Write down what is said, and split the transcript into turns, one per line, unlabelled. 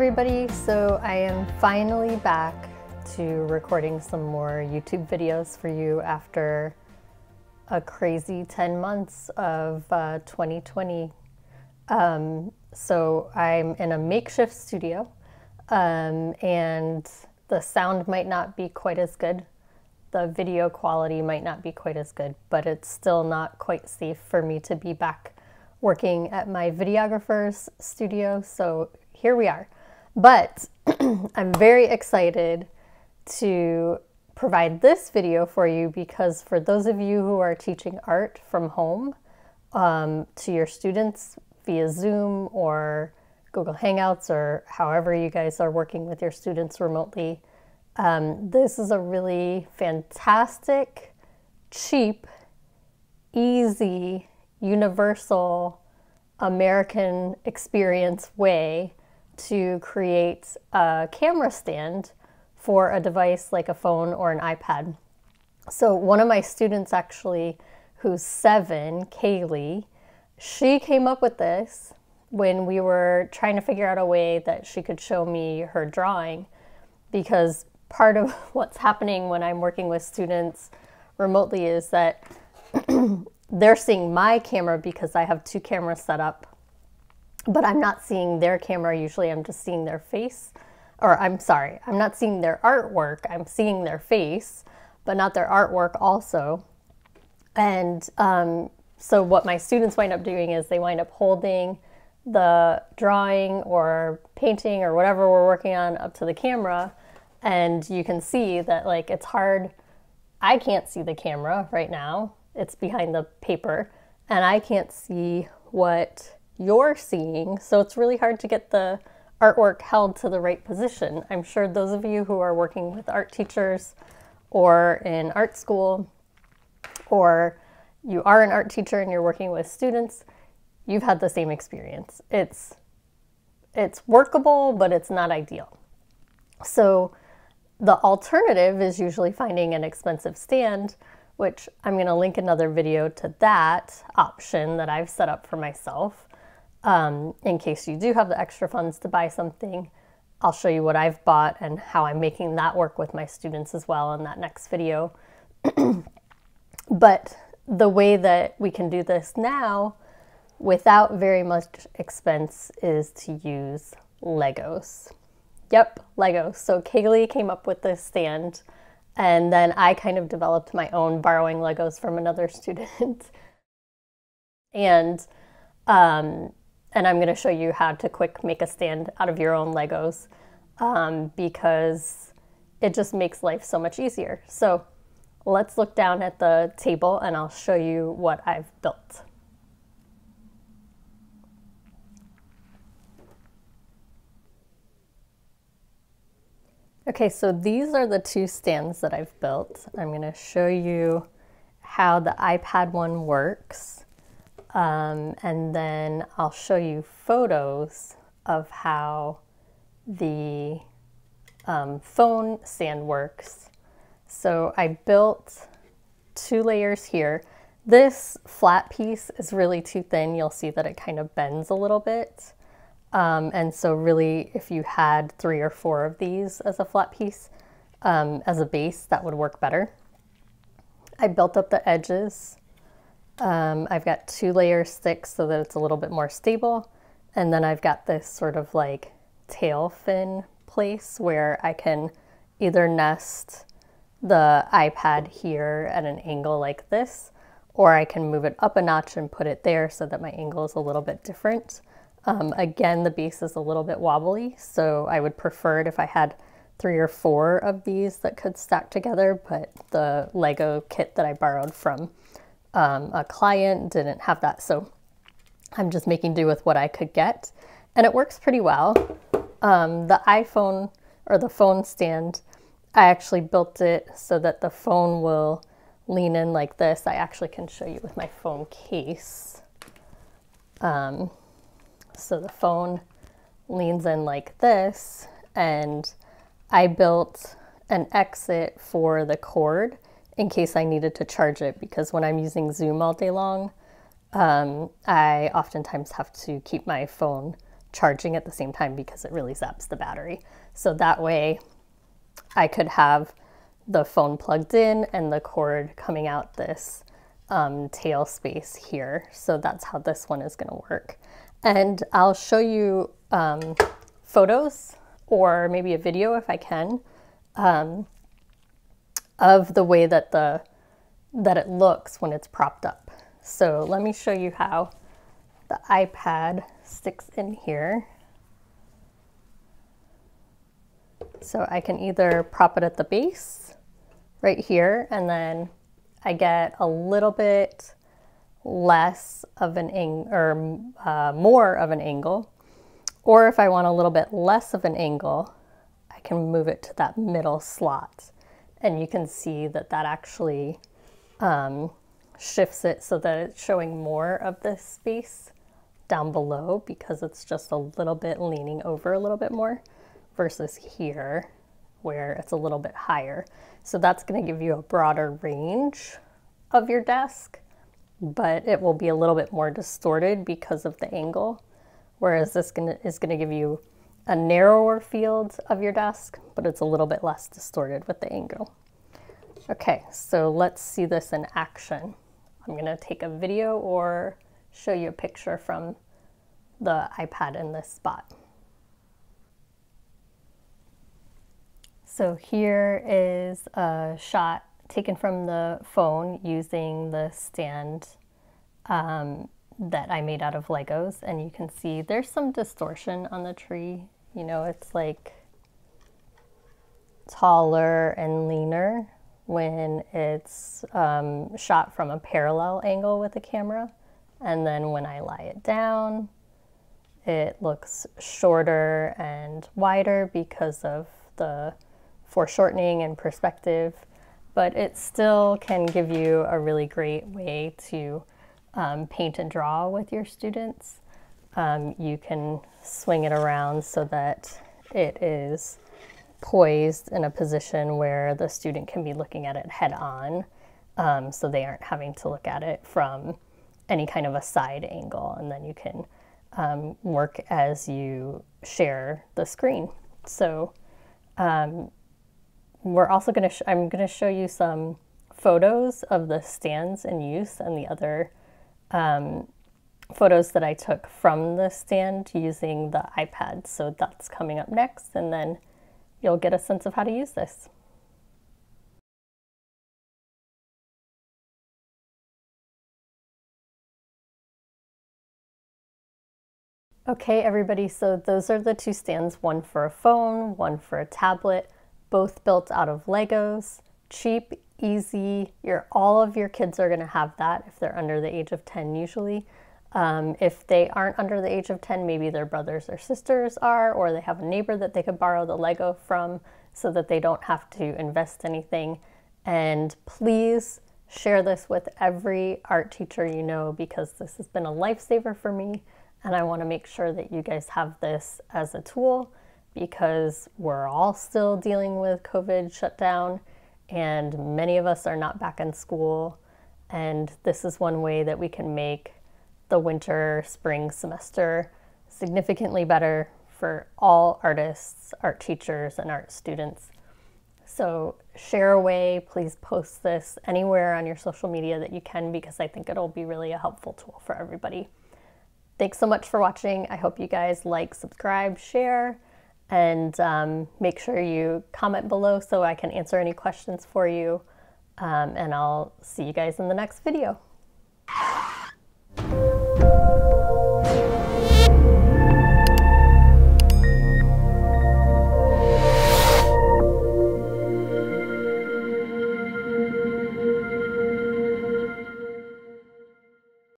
everybody, so I am finally back to recording some more YouTube videos for you after a crazy 10 months of 2020. So I'm in a makeshift studio, and the sound might not be quite as good. The video quality might not be quite as good, but it's still not quite safe for me to be back working at my videographer's studio. So here we are. But I'm very excited to provide this video for you because for those of you who are teaching art from home to your students via Zoom or Google Hangouts or however you guys are working with your students remotely, this is a really fantastic, cheap, easy, universal, American experience way to create a camera stand for a device like a phone or an iPad. So one of my students actually, who's 7, Kaylee, she came up with this when we were trying to figure out a way that she could show me her drawing, because part of what's happening when I'm working with students remotely is that they're seeing my camera because I have 2 cameras set up, but I'm not seeing their camera. Usually I'm just seeing their face, or I'm sorry, I'm not seeing their artwork. I'm seeing their face, but not their artwork also. And so what my students wind up doing is they wind up holding the drawing or painting or whatever we're working on up to the camera, and you can see that, like, it's hard. I can't see the camera right now. It's behind the paper, and I can't see what you're seeing, so it's really hard to get the artwork held to the right position. I'm sure those of you who are working with art teachers or in art school, or you are an art teacher and you're working with students, you've had the same experience. It's workable, but it's not ideal. So the alternative is usually finding an expensive stand, which I'm going to link another video to that option that I've set up for myself. In case you do have the extra funds to buy something, I'll show you what I've bought and how I'm making that work with my students as well in that next video. But the way that we can do this now without very much expense is to use Legos. Yep, Legos. So Kaylee came up with this stand, and then I kind of developed my own borrowing Legos from another student. And I'm going to show you how to quick make a stand out of your own Legos, because it just makes life so much easier. So let's look down at the table and I'll show you what I've built. Okay, so these are the 2 stands that I've built. I'm going to show you how the iPad one works. And then I'll show you photos of how the phone stand works. So I built 2 layers here. This flat piece is really too thin. You'll see that it kind of bends a little bit. And so really, if you had 3 or 4 of these as a flat piece, as a base, that would work better. I built up the edges. I've got 2 layers thick so that it's a little bit more stable. And then I've got this sort of like tail fin place where I can either nest the iPad here at an angle like this, or I can move it up a notch and put it there so that my angle is a little bit different. Again, the base is a little bit wobbly, so I would prefer it if I had 3 or 4 of these that could stack together, but the Lego kit that I borrowed from a client didn't have that, so I'm just making do with what I could get, and it works pretty well. The iPhone, or the phone stand, I actually built it so that the phone will lean in like this. I actually can show you with my phone case. So the phone leans in like this, and I built an exit for the cord in case I needed to charge it, because when I'm using Zoom all day long, I oftentimes have to keep my phone charging at the same time because it really zaps the battery. So that way I could have the phone plugged in and the cord coming out this tail space here. So that's how this one is going to work. And I'll show you photos or maybe a video if I can of the way that it looks when it's propped up. So let me show you how the iPad sticks in here. So I can either prop it at the base right here, and then I get a little bit less of an angle, or more of an angle. Or if I want a little bit less of an angle, I can move it to that middle slot. And you can see that that actually shifts it so that it's showing more of this space down below because it's just a little bit leaning over a little bit more versus here where it's a little bit higher. So that's going to give you a broader range of your desk, but it will be a little bit more distorted because of the angle, whereas this is going to give you a narrower field of your desk, but it's a little bit less distorted with the angle. Okay, so let's see this in action. I'm going to take a video or show you a picture from the iPad in this spot. So here is a shot taken from the phone using the stand that I made out of Legos, and you can see there's some distortion on the tree. You know, it's like taller and leaner when it's shot from a parallel angle with the camera. And then when I lie it down, it looks shorter and wider because of the foreshortening and perspective, but it still can give you a really great way to paint and draw with your students. You can swing it around so that it is poised in a position where the student can be looking at it head on, so they aren't having to look at it from any kind of a side angle, and then you can work as you share the screen. So we're also going to I'm going to show you some photos of the stands in use and the other photos that I took from the stand using the iPad. So that's coming up next, and then you'll get a sense of how to use this. Okay, everybody, so those are the two stands, one for a phone, one for a tablet, both built out of Legos, cheap, easy. All of your kids are gonna have that if they're under the age of 10 usually. If they aren't under the age of 10, maybe their brothers or sisters are, or they have a neighbor that they could borrow the Lego from so that they don't have to invest anything. And please share this with every art teacher you know, because this has been a lifesaver for me. And I want to make sure that you guys have this as a tool because we're all still dealing with COVID shutdown and many of us are not back in school. And this is one way that we can make the winter, spring semester significantly better for all artists, art teachers, and art students. So share away, please post this anywhere on your social media that you can because I think it'll be really a helpful tool for everybody. Thanks so much for watching. I hope you guys like, subscribe, share, and make sure you comment below so I can answer any questions for you. And I'll see you guys in the next video.